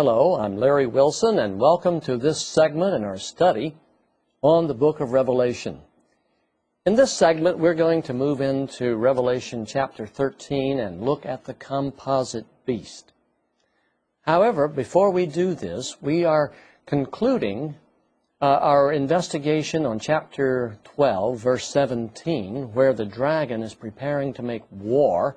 Hello, I'm Larry Wilson, and welcome to this segment in our study on the book of Revelation. In this segment, we're going to move into Revelation chapter 13 and look at the composite beast. However, before we do this, we are concluding our investigation on chapter 12, verse 17, where the dragon is preparing to make war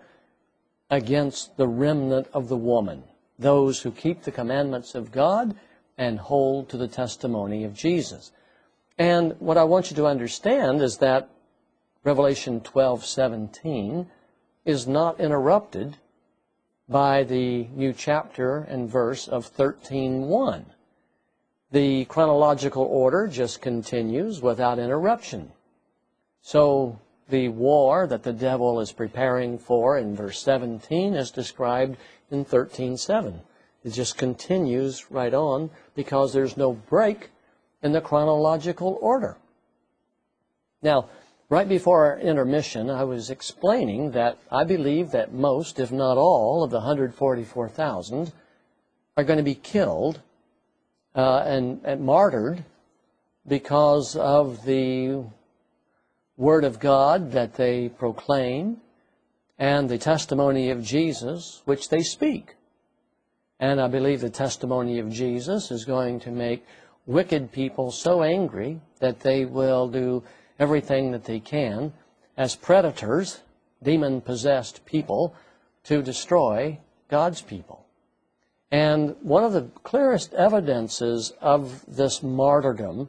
against the remnant of the woman, those who keep the commandments of God and hold to the testimony of Jesus. And what I want you to understand is that Revelation 12:17 is not interrupted by the new chapter and verse of 13:1. The chronological order just continues without interruption. So the war that the devil is preparing for in verse 17 is described in 13:7. It just continues right on because there's no break in the chronological order. Now, right before our intermission, I was explaining that I believe that most, if not all, of the 144,000 are going to be killed and martyred because of the Word of God that they proclaim and the testimony of Jesus which they speak. And I believe the testimony of Jesus is going to make wicked people so angry that they will do everything that they can as predators, demon-possessed people, to destroy God's people. And one of the clearest evidences of this martyrdom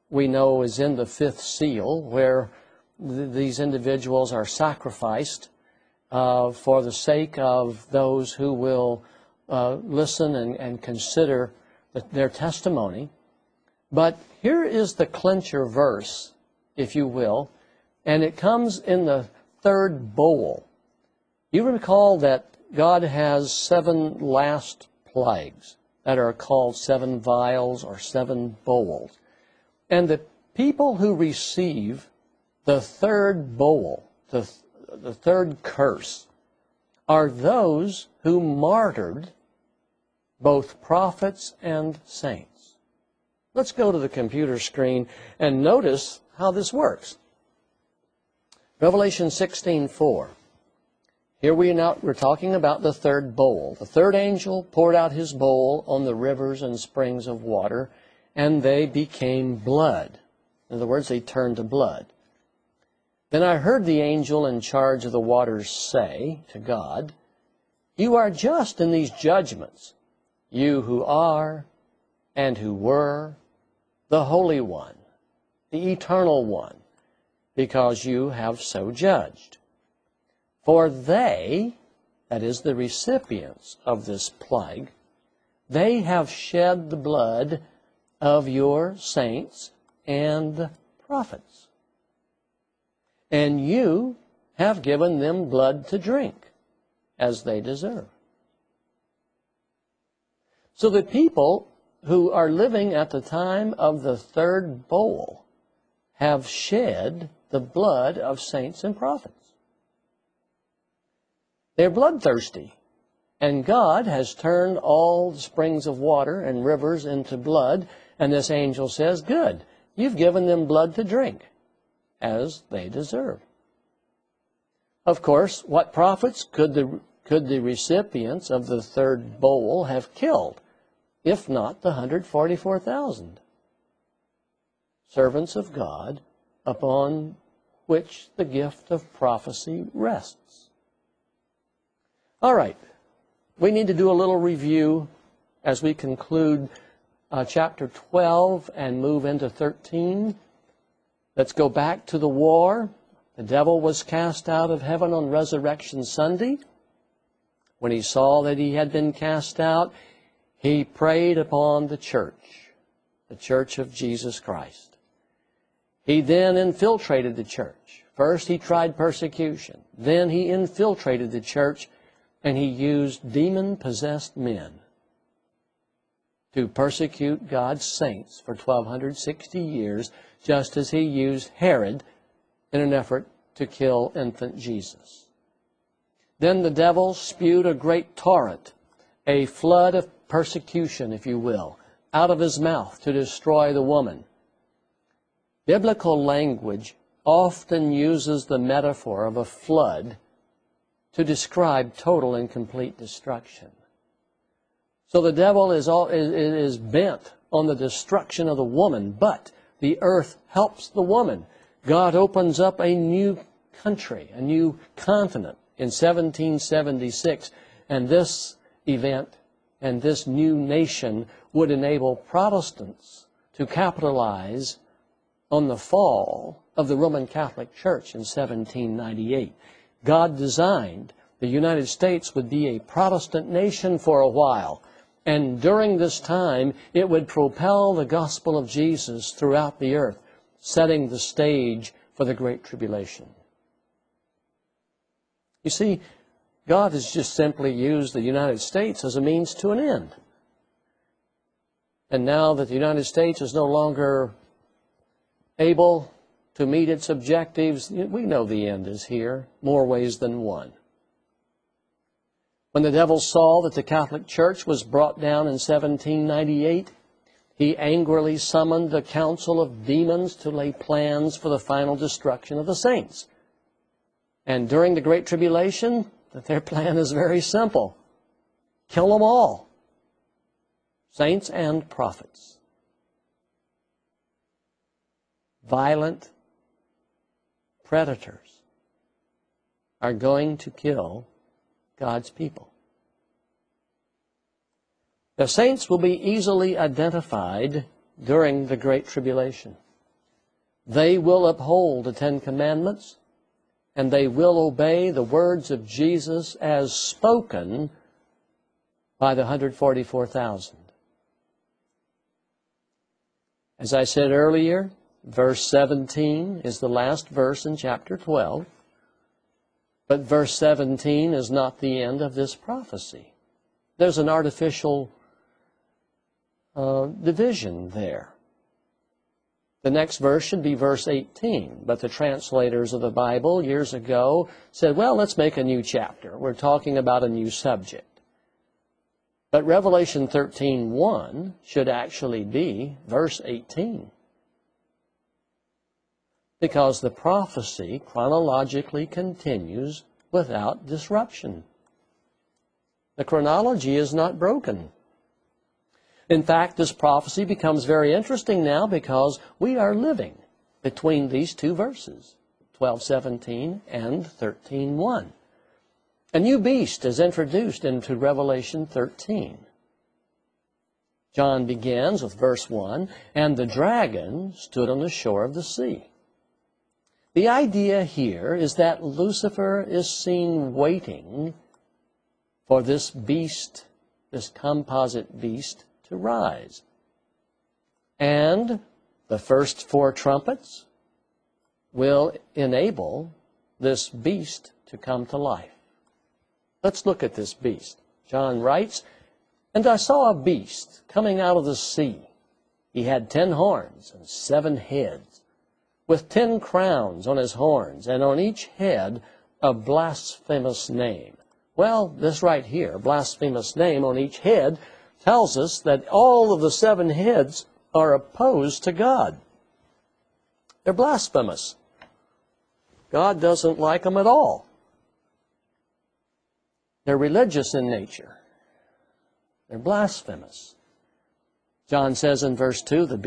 we know is in the fifth seal, where these individuals are sacrificed for the sake of those who will listen and consider their testimony. But here is the clincher verse, if you will, and it comes in the third bowl. You recall that God has 7 last plagues that are called 7 vials or 7 bowls. And the people who receive the third bowl, the third curse, are those who martyred both prophets and saints. Let's go to the computer screen and notice how this works. Revelation 16:4. Here we're talking about the third bowl. The third angel poured out his bowl on the rivers and springs of water, and they became blood. In other words, they turned to blood. Then I heard the angel in charge of the waters say to God, "You are just in these judgments, you who are and who were, the Holy One, the Eternal One, because you have so judged. For they," that is the recipients of this plague, "they have shed the blood of your saints and prophets. And you have given them blood to drink, as they deserve." So the people who are living at the time of the third bowl have shed the blood of saints and prophets. They're bloodthirsty, and God has turned all the springs of water and rivers into blood, and this angel says, "Good, you've given them blood to drink, as they deserve." Of course, what prophets could the recipients of the third bowl have killed, if not the 144,000? Servants of God, upon which the gift of prophecy rests. All right, we need to do a little review as we conclude chapter 12 and move into 13. Let's go back to the war. The devil was cast out of heaven on Resurrection Sunday. When he saw that he had been cast out, he preyed upon the church of Jesus Christ. He then infiltrated the church. First he tried persecution. Then he infiltrated the church, and he used demon-possessed men to persecute God's saints for 1,260 years, just as he used Herod in an effort to kill infant Jesus. Then the devil spewed a great torrent, a flood of persecution, if you will, out of his mouth to destroy the woman. Biblical language often uses the metaphor of a flood to describe total and complete destruction. So the devil is bent on the destruction of the woman, but the earth helps the woman. God opens up a new country, a new continent in 1776, and this event and this new nation would enable Protestants to capitalize on the fall of the Roman Catholic Church in 1798. God designed the United States would be a Protestant nation for a while, and during this time it would propel the gospel of Jesus throughout the earth, setting the stage for the Great Tribulation. You see, God has just simply used the United States as a means to an end. And now that the United States is no longer able to meet its objectives, we know the end is here, more ways than one. When the devil saw that the Catholic Church was brought down in 1798, he angrily summoned a council of demons to lay plans for the final destruction of the saints. And during the Great Tribulation, their plan is very simple. Kill them all, saints and prophets. Violent predators are going to kill God's people. The saints will be easily identified during the Great Tribulation. They will uphold the Ten Commandments, and they will obey the words of Jesus as spoken by the 144,000. As I said earlier, verse 17 is the last verse in chapter 12. But verse 17 is not the end of this prophecy. There's an artificial division there. The next verse should be verse 18, but the translators of the Bible years ago said, well, let's make a new chapter. We're talking about a new subject. But Revelation 13:1 should actually be verse 18, because the prophecy chronologically continues without disruption. The chronology is not broken. In fact, this prophecy becomes very interesting now because we are living between these two verses, 12:17 and 13:1. A new beast is introduced into Revelation 13. John begins with verse 1, and the dragon stood on the shore of the sea. The idea here is that Lucifer is seen waiting for this beast, this composite beast, to rise. And the first 4 trumpets will enable this beast to come to life. Let's look at this beast. John writes, and I saw a beast coming out of the sea. He had 10 horns and 7 heads, with 10 crowns on his horns, and on each head a blasphemous name. Well, this right here, blasphemous name on each head, tells us that all of the 7 heads are opposed to God. They're blasphemous. God doesn't like them at all. They're religious in nature. They're blasphemous. John says in verse 2, the beast